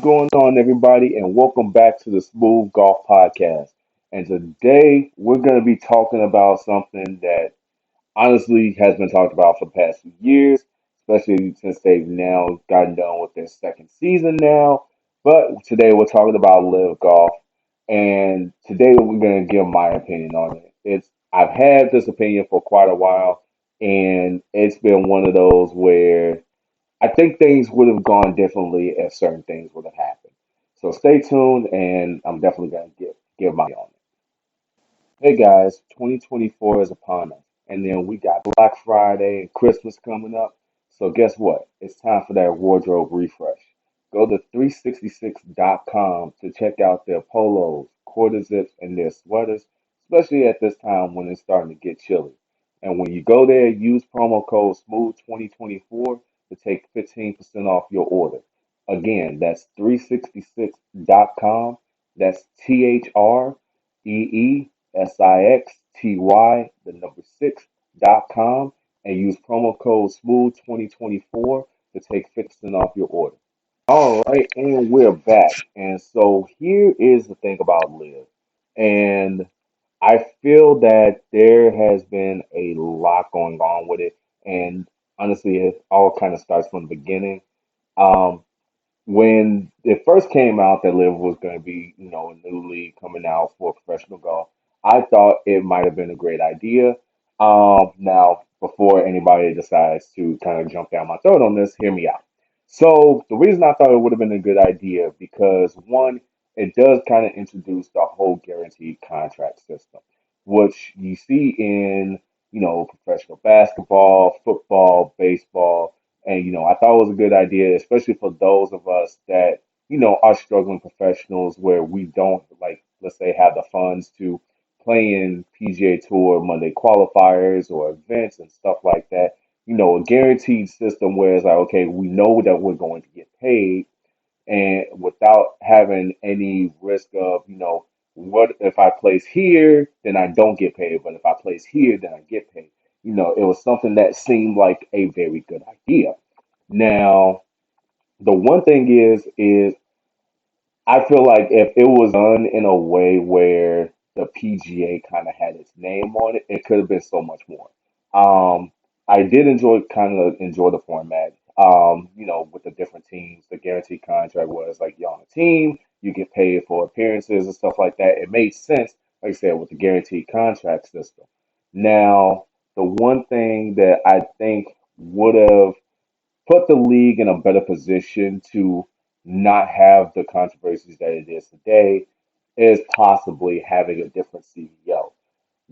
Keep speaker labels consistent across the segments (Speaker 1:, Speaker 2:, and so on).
Speaker 1: going on, everybody? And welcome back to the Smooth Golf Podcast. And today we're going to be talking about something that honestly has been talked about for the past few years, especially since they've now gotten done with their second season now. But today we're talking about LIV Golf, and today we're going to give my opinion on it. I've had this opinion for quite a while, and it's been one of those where I think things would have gone differently if certain things would have happened. So stay tuned, and I'm definitely going to give my on it. Hey guys, 2024 is upon us, and then we got Black Friday and Christmas coming up. So guess what? It's time for that wardrobe refresh. Go to 366.com to check out their polos, quarter zips, and their sweaters, especially at this time when it's starting to get chilly. And when you go there, use promo code SMOOTH2024 to take 15% off your order. Again, that's 366.com. That's THREESIXTY, the number 6.com, and use promo code SMOOTH2024 to take 50% off your order. All right, and we're back. And so here is the thing about Live. And I feel that there has been a lot going on with it. And honestly, it all kind of starts from the beginning. Um, when it first came out that Liv was going to be, a new league coming out for professional golf, I thought it might have been a great idea. Now, before anybody decides to kind of jump down my throat on this, hear me out. So the reason I thought it would have been a good idea because one, it does kind of introduce the whole guaranteed contract system, which you see in, professional basketball, football, baseball. And, I thought it was a good idea, especially for those of us that, are struggling professionals where we don't, like, let's say, have the funds to play in PGA Tour Monday qualifiers or events and stuff like that. A guaranteed system where it's like, okay, we know that we're going to get paid and without having any risk of, what if I place here, then I don't get paid, but if I place here, then I get paid. It was something that seemed like a very good idea. Now, the one thing is I feel like if it was done in a way where the PGA kind of had its name on it, it could have been so much more. Um, I did enjoy the format. With the different teams, the guaranteed contract was like you're on a team, you get paid for appearances and stuff like that. It made sense, like I said, with the guaranteed contract system. Now, the one thing that I think would have put the league in a better position to not have the controversies that it is today is possibly having a different CEO.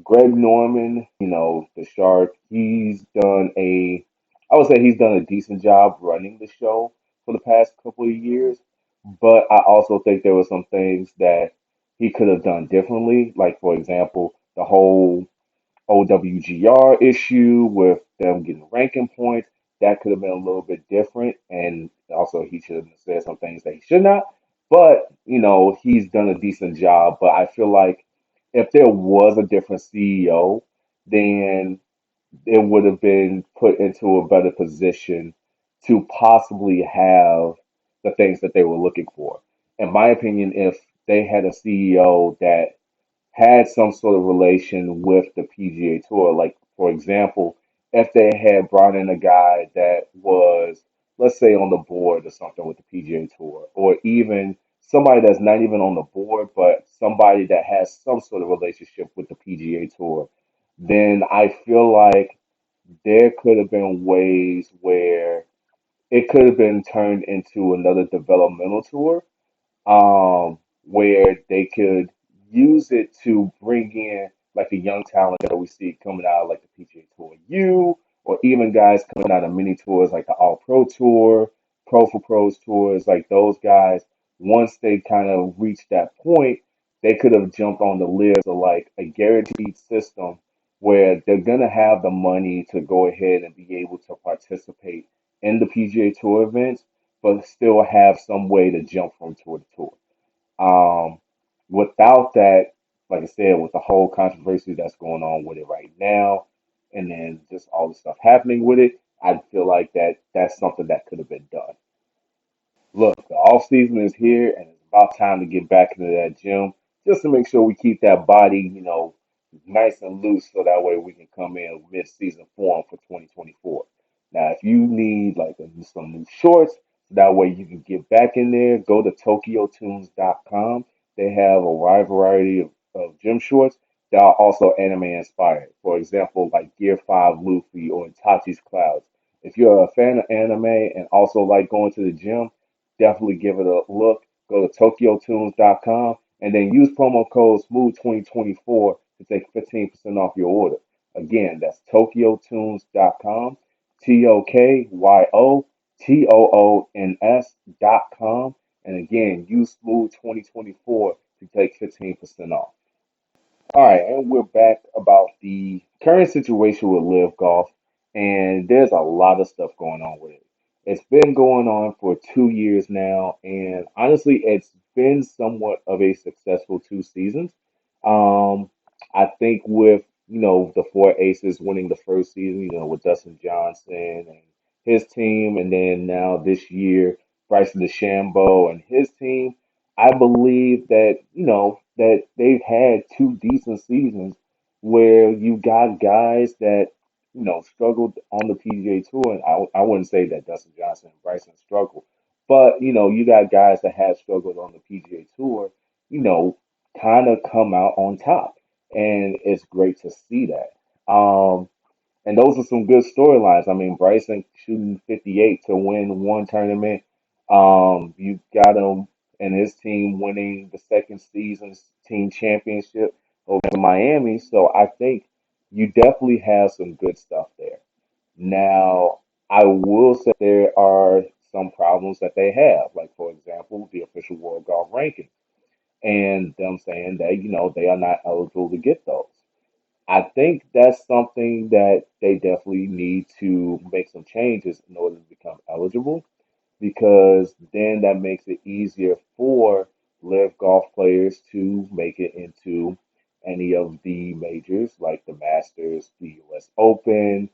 Speaker 1: Greg Norman, the Shark, I would say he's done a decent job running the show for the past couple of years, but I also think there were some things that he could have done differently. Like, for example, the whole OWGR issue with them getting ranking points. That could have been a little bit different. And also, he should have said some things that he should not. But, he's done a decent job. But I feel like if there was a different CEO, then it would have been put into a better position to possibly have the things that they were looking for. In my opinion, if they had a CEO that had some sort of relation with the PGA Tour. Like, for example, if they had brought in a guy that was, let's say, on the board or something with the PGA Tour, or even somebody that's not even on the board, but somebody that has some sort of relationship with the PGA Tour, then I feel like there could have been ways where it could have been turned into another developmental tour where they could use it to bring in like a young talent that we see coming out of like the PGA Tour U, or even guys coming out of mini tours like the All Pro Tour, Pro for Pros tours, like those guys. Once they kind of reached that point, they could have jumped on the list of like a guaranteed system where they're gonna have the money to go ahead and be able to participate in the PGA Tour events, but still have some way to jump from tour to tour. Um, Without that, like I said, with the whole controversy that's going on with it right now, and then just all the stuff happening with it, I feel like that's something that could have been done. Look, the off season is here, and it's about time to get back into that gym just to make sure we keep that body, nice and loose, so that way we can come in mid-season form for 2024. Now, if you need like some new shorts, so that way you can get back in there, go to tokyotunes.com. They have a wide variety of gym shorts that are also anime inspired. For example, like Gear 5 Luffy or Itachi's Clouds. If you're a fan of anime and also like going to the gym, definitely give it a look. Go to tokyotunes.com and then use promo code SMOOTH2024 to take 15% off your order. Again, that's tokyotunes.com, tokyotoons.com. And again, use SMOOTH2024 to take 15% off. All right, and we're back about the current situation with Live Golf, and there's a lot of stuff going on with it. It's been going on for 2 years now, and honestly, it's been somewhat of a successful 2 seasons. Um, I think with the four aces winning the first season, with Dustin Johnson and his team, and then now this year Bryson DeChambeau and his team. I believe that, that they've had 2 decent seasons where you got guys that, struggled on the PGA Tour. And I wouldn't say that Dustin Johnson and Bryson struggled, but, you got guys that have struggled on the PGA Tour, you know, kind of come out on top. And it's great to see that. And those are some good storylines. I mean, Bryson shooting 58 to win one tournament. You got him and his team winning the second season's team championship over Miami. So I think you definitely have some good stuff there. Now, I will say there are some problems that they have, like for example, the official world golf ranking, and them saying that they are not eligible to get those. I think that's something that they definitely need to make some changes in order to become eligible, because then that makes it easier for live golf players to make it into any of the majors like the Masters, the US Open,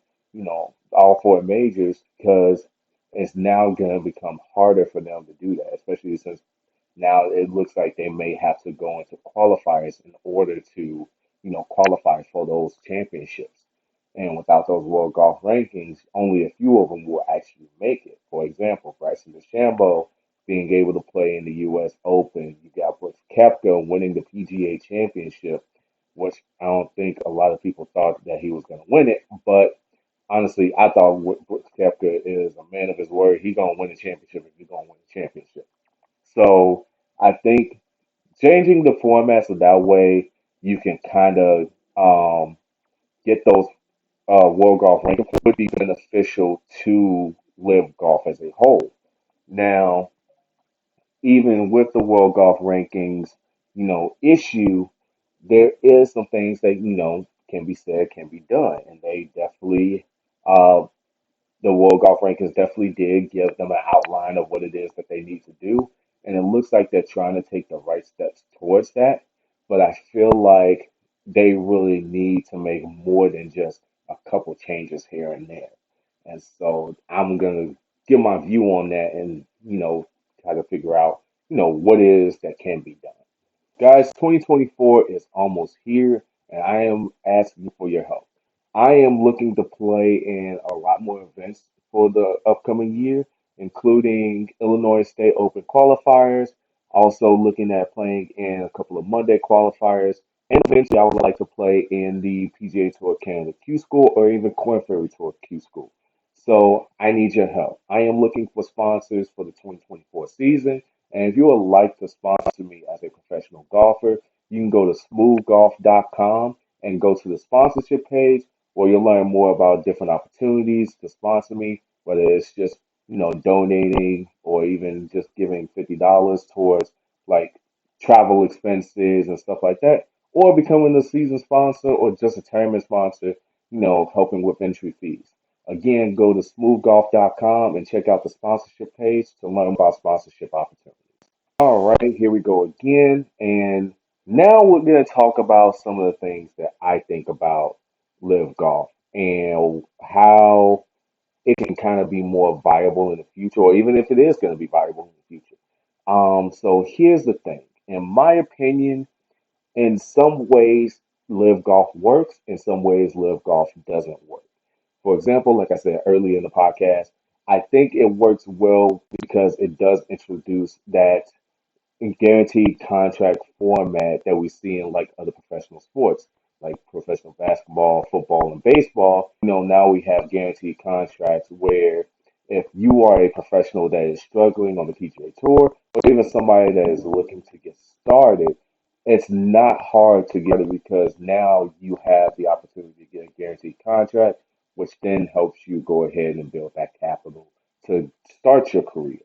Speaker 1: all four majors, because it's now going to become harder for them to do that, especially since now it looks like they may have to go into qualifiers in order to, qualify for those championships. And without those world golf rankings, only a few of them will actually make it. For example, Bryson DeChambeau being able to play in the U.S. Open. You got Brooks Koepka winning the PGA Championship, which I don't think a lot of people thought that he was going to win it. But honestly, I thought Brooks Koepka is a man of his word. He's going to win the championship if he's going to win the championship. So I think changing the format so that way you can kind of get those world golf rankings would be beneficial to live golf as a whole. Now, even with the world golf rankings, issue, there is some things that can be said, can be done, and they definitely uh, the World Golf Rankings definitely did give them an outline of what it is that they need to do. And it looks like they're trying to take the right steps towards that. But I feel like they really need to make more than just a couple changes here and there. And so I'm going to give my view on that and, try to figure out, what it is that can be done. Guys, 2024 is almost here, and I am asking for your help. I am looking to play in a lot more events for the upcoming year, including Illinois State Open qualifiers, also looking at playing in a couple of Monday qualifiers, and eventually I would like to play in the PGA Tour Canada Q School or even Corn Ferry Tour Q School. So I need your help. I am looking for sponsors for the 2024 season. And if you would like to sponsor me as a professional golfer, you can go to smoothgolf.com and go to the sponsorship page where you'll learn more about different opportunities to sponsor me, whether it's just, donating or even just giving $50 towards like travel expenses and stuff like that, or becoming a season sponsor or just a tournament sponsor, helping with entry fees. Again, go to smoothgolf.com and check out the sponsorship page to learn about sponsorship opportunities. All right, here we go again. And now we're going to talk about some of the things that I think about live golf and how it can kind of be more viable in the future, or even if it is going to be viable in the future. So here's the thing. In my opinion, in some ways, live golf works. In some ways, live golf doesn't work. For example, like I said earlier in the podcast, I think it works well because it does introduce that guaranteed contract format that we see in like other professional sports, like professional basketball, football, and baseball. Now we have guaranteed contracts where if you are a professional that is struggling on the PGA Tour, or even somebody that is looking to get started, it's not hard to get it because now you have the opportunity to get a guaranteed contract, which then helps you go ahead and build that capital to start your career.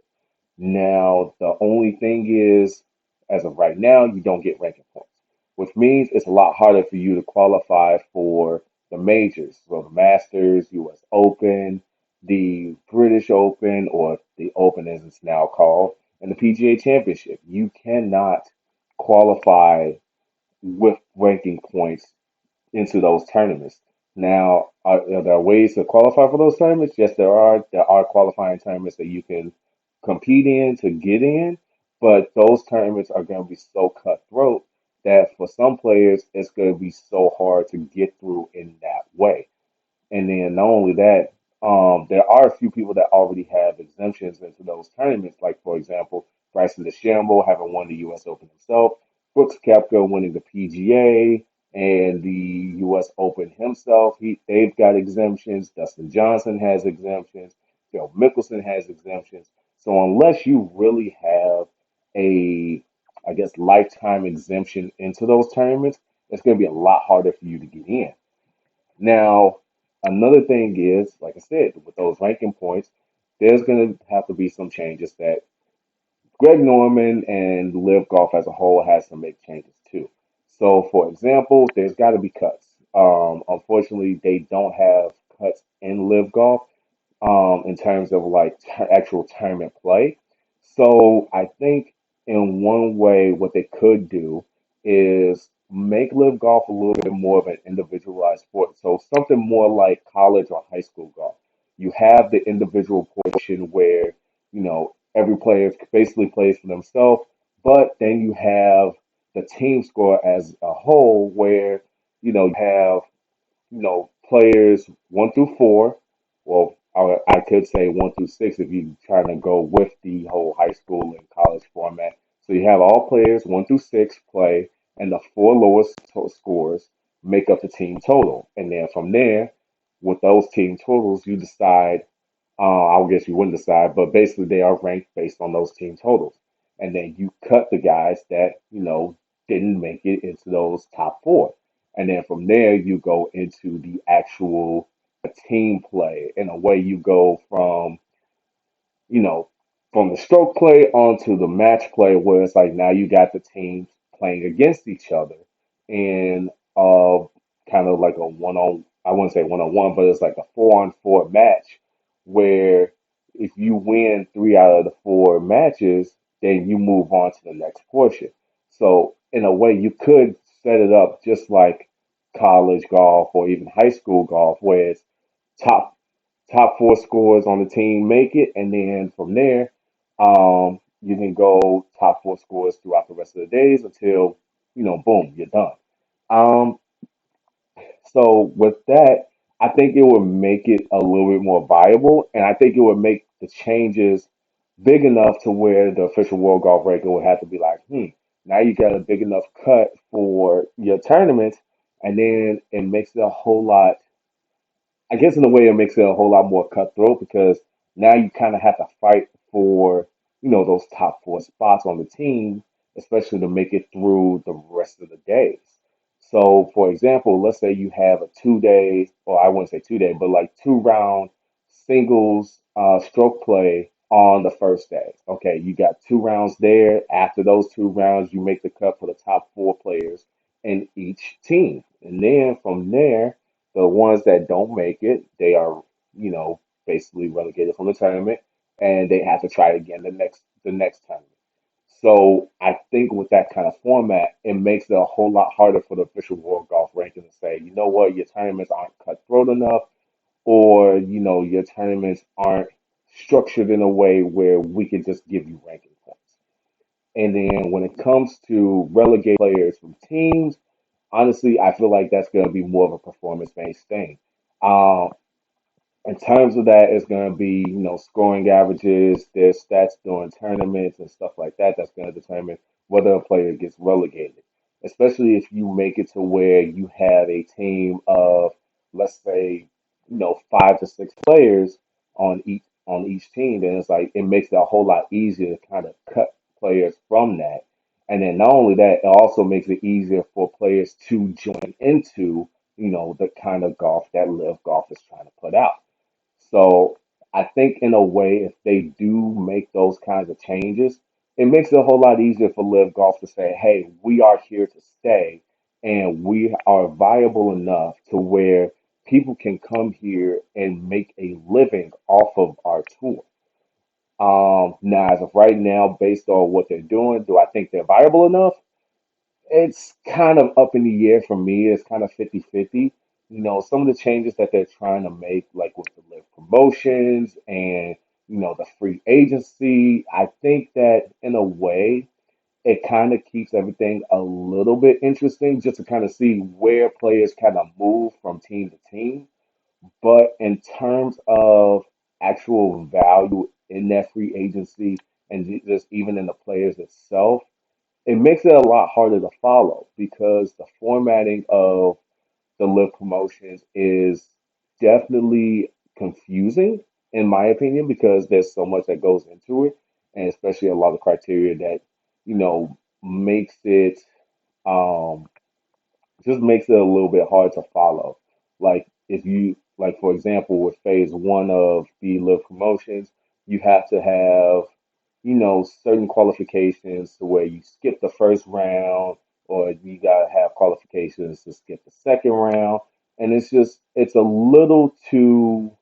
Speaker 1: Now, the only thing is, as of right now, you don't get ranking points, which means it's a lot harder for you to qualify for the majors. So the Masters, US Open, the British Open, or the Open as it's now called, and the PGA Championship. You cannot qualify with ranking points into those tournaments. Now, are there ways to qualify for those tournaments? Yes, there are. There are qualifying tournaments that you can compete in to get in, but those tournaments are going to be so cutthroat that for some players, it's going to be so hard to get through in that way. And then not only that, there are a few people that already have exemptions into those tournaments. Like for example, Bryson DeChambeau having won the U.S. Open himself, Brooks Koepka winning the PGA and the U.S. Open himself. They've got exemptions. Dustin Johnson has exemptions. Phil Mickelson has exemptions. So unless you really have a, I guess, lifetime exemption into those tournaments, it's going to be a lot harder for you to get in. Now, another thing is, like I said, with those ranking points, there's going to have to be some changes that Greg Norman and Live Golf as a whole has to make changes too. So, for example, there's got to be cuts. Unfortunately, they don't have cuts in Live Golf in terms of like actual tournament play. So I think in one way, what they could do is make live golf a little bit more of an individualized sport. So something more like college or high school golf. You have the individual portion where, every player basically plays for themselves, but then you have the team score as a whole where, you have players 1 through 4. Well, I could say 1 through 6 if you're trying to go with the whole high school and college format. So you have all players 1 through 6 play, and the four lowest scores make up the team total. And then from there, with those team totals, you decide. I guess you wouldn't decide, but basically they are ranked based on those team totals. And then you cut the guys that didn't make it into those top 4. And then from there, you go into the actual team play. In a way, you go you know, from the stroke play onto the match play, where it's like now you got the teams playing against each other in kind of like a I wouldn't say one on one, but it's like a 4-on-4 match where if you win 3 out of the 4 matches, then you move on to the next portion. So in a way, you could set it up just like college golf or even high school golf, where it's top top 4 scores on the team make it, and then from there, you can go top 4 scores throughout the rest of the days until boom, you're done. Um, so with that, I think it would make it a little bit more viable, and I think it would make the changes big enough to where the official world golf ranking would have to be like, now you got a big enough cut for your tournaments, and then it makes it a whole lot. I guess in a way it makes it a whole lot more cutthroat because now you kind of have to fight for, those top 4 spots on the team, especially to make it through the rest of the days. So, for example, let's say you have a 2 day, or I wouldn't say 2 day, but like 2 round singles stroke play on the first day. Okay, you got 2 rounds there. After those 2 rounds, you make the cut for the top 4 players in each team. And then from there, the ones that don't make it, they are, basically relegated from the tournament, and they have to try it again the next tournament. So I think with that kind of format, it makes it a whole lot harder for the official world golf ranking to say, you know what, your tournaments aren't cutthroat enough. or your tournaments aren't structured in a way where we can just give you ranking points. And then when it comes to relegate players from teams, honestly, I feel like that's going to be more of a performance based thing. Um, in terms of that, it's going to be, scoring averages, their stats during tournaments and stuff like that. That's going to determine whether a player gets relegated, especially if you make it to where you have a team of, let's say, 5 to 6 players on each team. Then it's like it makes it a whole lot easier to kind of cut players from that. And then not only that, it also makes it easier for players to join into, the kind of golf that Live Golf is trying to put out. So I think in a way, if they do make those kinds of changes, it makes it a whole lot easier for Live Golf to say, hey, we are here to stay and we are viable enough to where people can come here and make a living off of our tour. Now, as of right now, based on what they're doing, do I think they're viable enough? It's kind of up in the air for me. It's kind of 50-50. Some of the changes that they're trying to make, like with the live promotions and, the free agency, I think that in a way, it kind of keeps everything a little bit interesting just to kind of see where players kind of move from team to team. But in terms of actual value in that free agency and just even in the players itself, it makes it a lot harder to follow because the formatting of the live promotions is definitely confusing, in my opinion, because there's so much that goes into it, and especially a lot of criteria that, makes it um, just makes it a little bit hard to follow. Like if you like for example with phase one of the live promotions, you have to have, certain qualifications to where you skip the first round or you gotta have qualifications to skip the second round. And it's a little too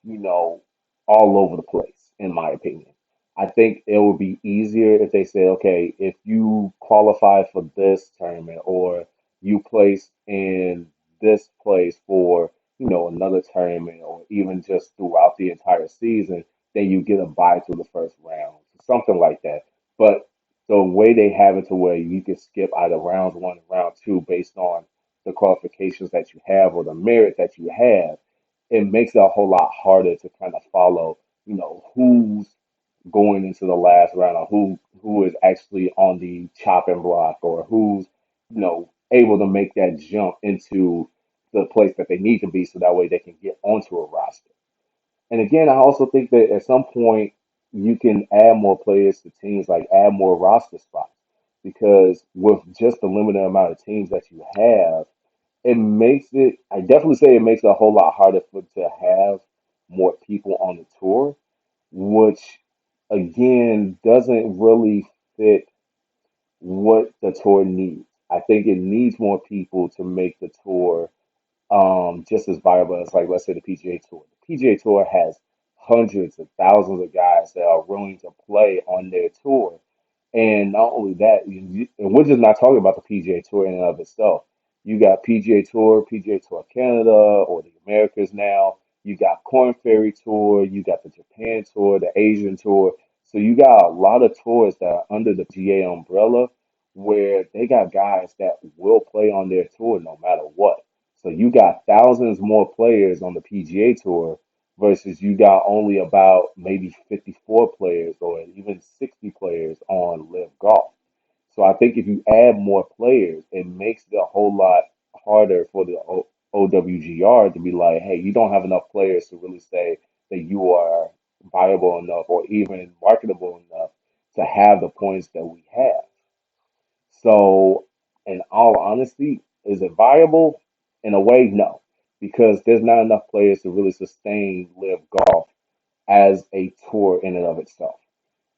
Speaker 1: you know, all over the place, in my opinion. I think it would be easier if they say, okay, if you qualify for this tournament or you place in this place for, another tournament or even just throughout the entire season, then you get a bye through the first round, something like that. But the way they have it to where you can skip either round one and round two based on the qualifications that you have or the merit that you have, it makes it a whole lot harder to kind of follow, who's going into the last round or who is actually on the chopping block or who's, able to make that jump into the place that they need to be so that way they can get onto a roster. And again, I also think that at some point you can add more players to teams, like add more roster spots, because with just the limited amount of teams that you have, it makes it, I definitely say it makes it a whole lot harder to have more people on the tour, which again doesn't really fit what the tour needs. I think it needs more people to make the tour just as viable as, like, let's say the PGA Tour. The PGA Tour has hundreds of thousands of guys that are willing to play on their tour, and not only that, and we're just not talking about the PGA Tour in and of itself. You got PGA Tour, PGA Tour Canada, or the Americas now. You got Corn Ferry Tour. You got the Japan Tour, the Asian Tour. So you got a lot of tours that are under the PGA umbrella, where they got guys that will play on their tour no matter what. So you got thousands more players on the PGA Tour versus you got only about maybe 54 players or even 60 players on Live Golf. So I think if you add more players, it makes it a whole lot harder for the OWGR to be like, hey, you don't have enough players to really say that you are viable enough or even marketable enough to have the points that we have. So, in all honesty, is it viable? In a way, no, because there's not enough players to really sustain Live Golf as a tour in and of itself.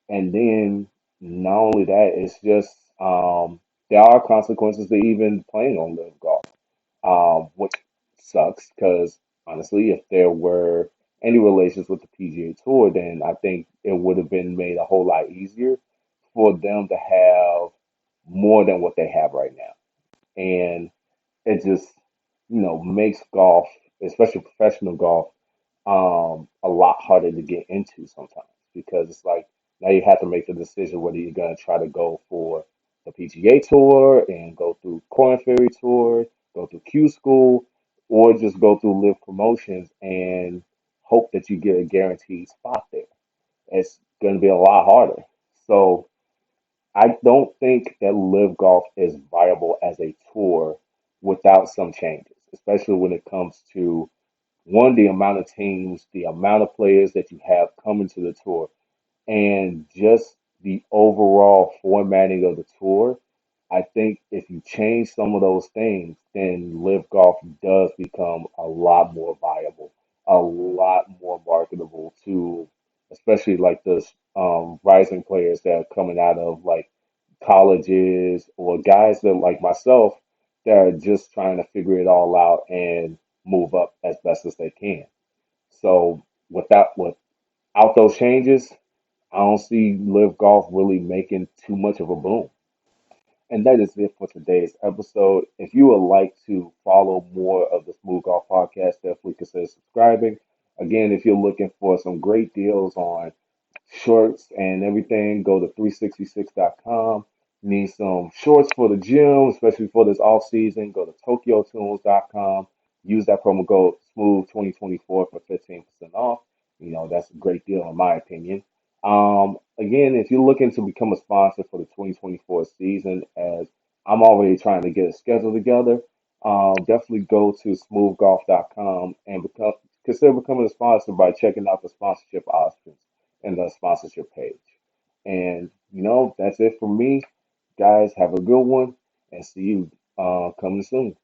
Speaker 1: And then not only that, it's just there are consequences to even playing on Live Golf, which sucks because honestly, if there were any relations with the PGA Tour, then I think it would have been made a whole lot easier for them to have more than what they have right now. And it just, makes golf especially professional golf, a lot harder to get into sometimes because it's like now you have to make the decision whether you're going to try to go for the PGA Tour and go through Corn Ferry Tour, go through Q School, or just go through Live Promotions and hope that you get a guaranteed spot there. It's going to be a lot harder. So I don't think that Live Golf is viable as a tour without some changes, especially when it comes to one, the amount of teams, the amount of players that you have coming to the tour, and just the overall formatting of the tour. I think if you change some of those things, then Live Golf does become a lot more viable, a lot more marketable to, especially like the rising players that are coming out of like colleges or guys that like myself that are just trying to figure it all out and move up as best as they can. So without those changes, I don't see Live Golf really making too much of a boom. And that is it for today's episode. If you would like to follow more of the Smooth Golf Podcast, definitely consider subscribing. Again, if you're looking for some great deals on shorts and everything, go to 366.com. Need some shorts for the gym, especially for this off season. Go to tokyotunes.com. Use that promo code SMOOTH2024 for 15% off. That's a great deal in my opinion. Again, if you're looking to become a sponsor for the 2024 season, as I'm already trying to get a schedule together, definitely go to smoothgolf.com and consider becoming a sponsor by checking out the sponsorship options in the sponsorship page. And that's it for me. Guys, have a good one and see you coming soon.